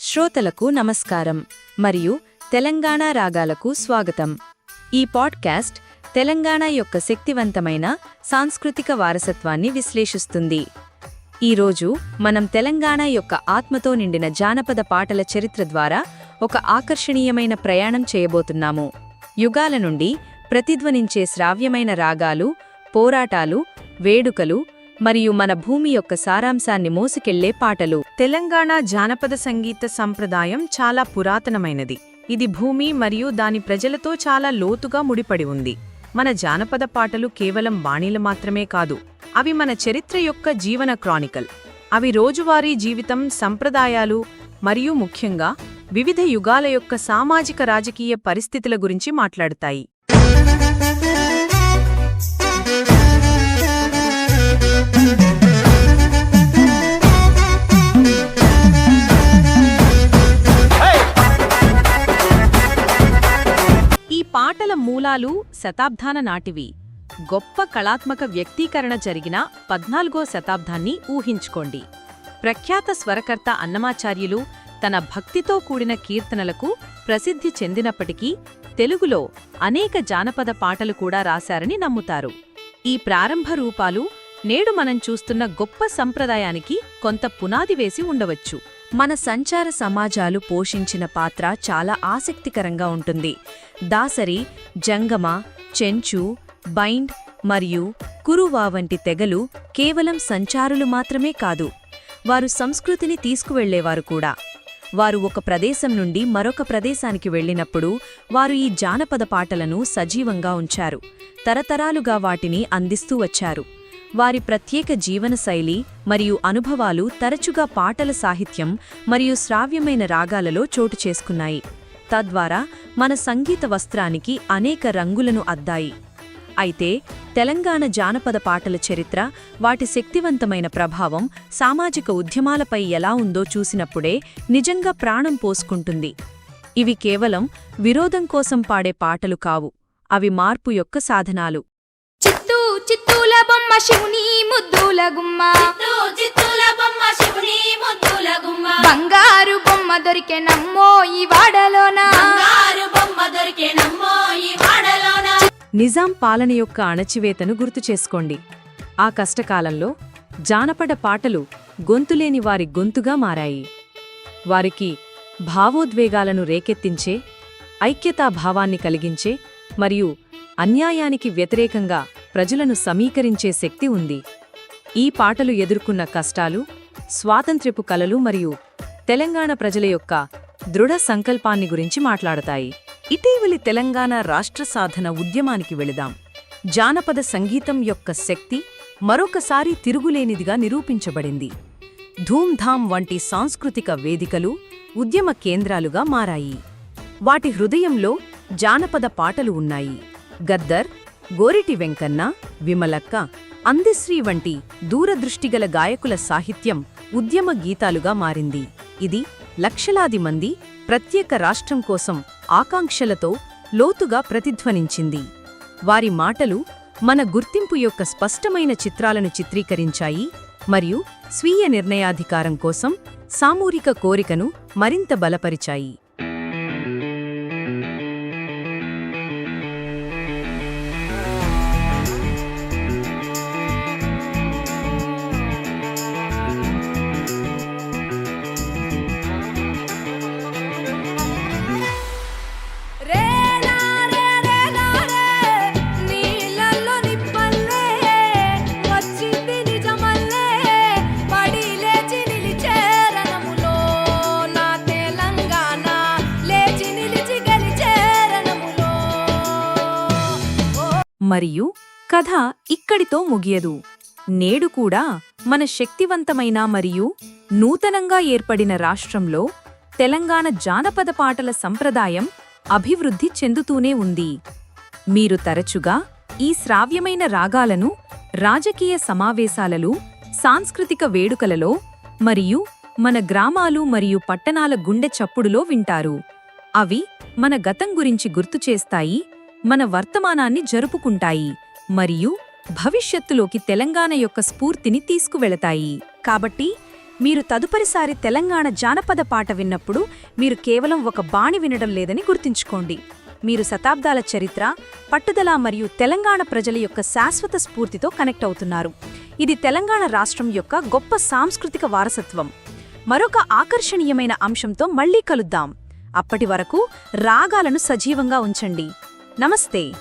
శ్రోతలకు నమస్కారం మరియు తెలంగాణ రాగాలకు స్వాగతం. ఈ పాడ్కాస్ట్ తెలంగాణ యొక్క శక్తివంతమైన సాంస్కృతిక వారసత్వాన్ని విశ్లేషిస్తుంది. ఈరోజు మనం తెలంగాణ యొక్క ఆత్మతో నిండిన జానపద పాటల చరిత్ర ద్వారా ఒక ఆకర్షణీయమైన ప్రయాణం చేయబోతున్నాము. యుగాల నుండి ప్రతిధ్వనించే శ్రావ్యమైన రాగాలు, పోరాటాలు, వేడుకలు మరియు మన భూమి యొక్క సారాంశాన్ని మోసుకెళ్లే పాటలు. తెలంగాణ జానపద సంగీత సంప్రదాయం చాలా పురాతనమైనది. ఇది భూమి మరియు దాని ప్రజలతో చాలా లోతుగా ముడిపడి ఉంది. మన జానపద పాటలు కేవలం బాణీలు మాత్రమే కాదు, అవి మన చరిత్ర యొక్క జీవన క్రానికల్. అవి రోజువారీ జీవితం, సంప్రదాయాలు మరియు ముఖ్యంగా వివిధ యుగాల యొక్క సామాజిక రాజకీయ పరిస్థితుల గురించి మాట్లాడుతాయి. ఈ పాటల మూలాలు శతాబ్దాల నాటివి. గొప్ప కళాత్మక వ్యక్తీకరణ జరిగిన 14వ శతాబ్దాన్ని ఊహించుకోండి. ప్రఖ్యాత స్వరకర్త అన్నమాచార్యులు తన భక్తితో కూడిన కీర్తనలకు ప్రసిద్ధి చెందినప్పటికీ తెలుగులో అనేక జానపద పాటలు కూడా రాశారని నమ్ముతారు. ఈ ప్రారంభ రూపాలు నేడు మనం చూస్తున్న గొప్ప సంప్రదాయానికి కొంత పునాది వేసి ఉండవచ్చు. మన సంచార సమాజాలు పోషించిన పాత్ర చాలా ఆసక్తికరంగా ఉంటుంది. దాసరి, జంగమ, చెంచు, బైండ్ మరియు కురువా వంటి తెగలు కేవలం సంచారులు మాత్రమే కాదు, వారు సంస్కృతిని తీసుకువెళ్లేవారు కూడా. వారు ఒక ప్రదేశం నుండి మరొక ప్రదేశానికి వెళ్లినప్పుడు వారు ఈ జానపద పాటలను సజీవంగా ఉంచారు, తరతరాలుగా వాటిని అందిస్తూ వచ్చారు. వారి ప్రత్యేక జీవనశైలి మరియు అనుభవాలు తరచుగా పాటల సాహిత్యం మరియు శ్రావ్యమైన రాగాలలో చోటు చేసుకున్నాయి. తద్వారా మన సంగీత వస్త్రానికి అనేక రంగులను అద్దాయి. అయితే తెలంగాణ జానపద పాటల చరిత్ర, వాటి శక్తివంతమైన ప్రభావం సామాజిక ఉద్యమాలపై ఎలా ఉందో చూసినప్పుడే నిజంగా ప్రాణం పోసుకుంటుంది. ఇవి కేవలం విరోధం కోసం పాడే పాటలు కావు, అవి మార్పు యొక్క సాధనాలు. చిత్తూల బొమ్మ శివుని ముద్దుల గుమ్మ, బంగారు బొమ్మ దొరికెనమ్మో ఈ వాడలోన. నిజాం పాలన యొక్క అణచివేతను గుర్తుచేసుకోండి. ఆ కష్టకాలంలో జానపద పాటలు గొంతులేని వారి గొంతుగా మారాయి. వారికి భావోద్వేగాలను రేకెత్తించే, ఐక్యతాభావాన్ని కలిగించే మరియు అన్యాయానికి వ్యతిరేకంగా ప్రజలను సమీకరించే శక్తి ఉంది. ఈ పాటలు ఎదుర్కొన్న కష్టాలు, స్వాతంత్ర్యపు కలలు మరియు తెలంగాణ ప్రజల యొక్క దృఢ సంకల్పాన్ని గురించి మాట్లాడతాయి. ఇటీవలి తెలంగాణ రాష్ట్ర సాధన ఉద్యమానికి వెళదాం. జానపద సంగీతం యొక్క శక్తి మరొకసారి తిరుగులేనిదిగా నిరూపించబడింది. ధూమ్ధామ్ వంటి సాంస్కృతిక వేదికలు ఉద్యమ కేంద్రాలుగా మారాయి. వాటి హృదయంలో జానపద పాటలు ఉన్నాయి. గద్దర్, గోరిటి వెంకన్న, విమలక్క, అందిశ్రీ వంటి దూరదృష్టిగల గాయకుల సాహిత్యం ఉద్యమ గీతాలుగా మారింది. ఇది లక్షలాది మంది ప్రత్యేక రాష్ట్రం కోసం ఆకాంక్షలతో లోతుగా ప్రతిధ్వనించింది. వారి మాటలు మన గుర్తింపు యొక్క స్పష్టమైన చిత్రాలను చిత్రీకరించాయి మరియు స్వీయ నిర్ణయాధికారం కోసం సామూహిక కోరికను మరింత బలపరిచాయి. మరియు కథ ఇక్కడితో ముగియదు. నేడు కూడా మన శక్తివంతమైన మరియు నూతనంగా ఏర్పడిన రాష్ట్రంలో తెలంగాణ జానపద పాటల సంప్రదాయం అభివృద్ధి చెందుతూనే ఉంది. మీరు తరచుగా ఈ శ్రావ్యమైన రాగాలను రాజకీయ సమావేశాలలో, సాంస్కృతిక వేడుకలలో మరియు మన గ్రామాలు మరియు పట్టణాల గుండె చప్పుడులో వింటారు. అవి మన గతం గురించి గుర్తుచేస్తాయి, మన వర్తమానాన్ని జరుపుకుంటాయి మరియు భవిష్యత్తులోకి తెలంగాణ యొక్క స్ఫూర్తిని తీసుకువెళతాయి. కాబట్టి మీరు తదుపరిసారి తెలంగాణ జానపద పాట విన్నప్పుడు మీరు కేవలం ఒక బాణి వినడం లేదని గుర్తుంచుకోండి. మీరు శతాబ్దాల చరిత్ర, పట్టుదల మరియు తెలంగాణ ప్రజల యొక్క శాశ్వత స్ఫూర్తితో కనెక్ట్ అవుతున్నారు. ఇది తెలంగాణ రాష్ట్రం యొక్క గొప్ప సాంస్కృతిక వారసత్వం. మరొక ఆకర్షణీయమైన అంశంతో మళ్ళీ కలుద్దాం. అప్పటి వరకు రాగాలను సజీవంగా ఉంచండి. నమస్తే.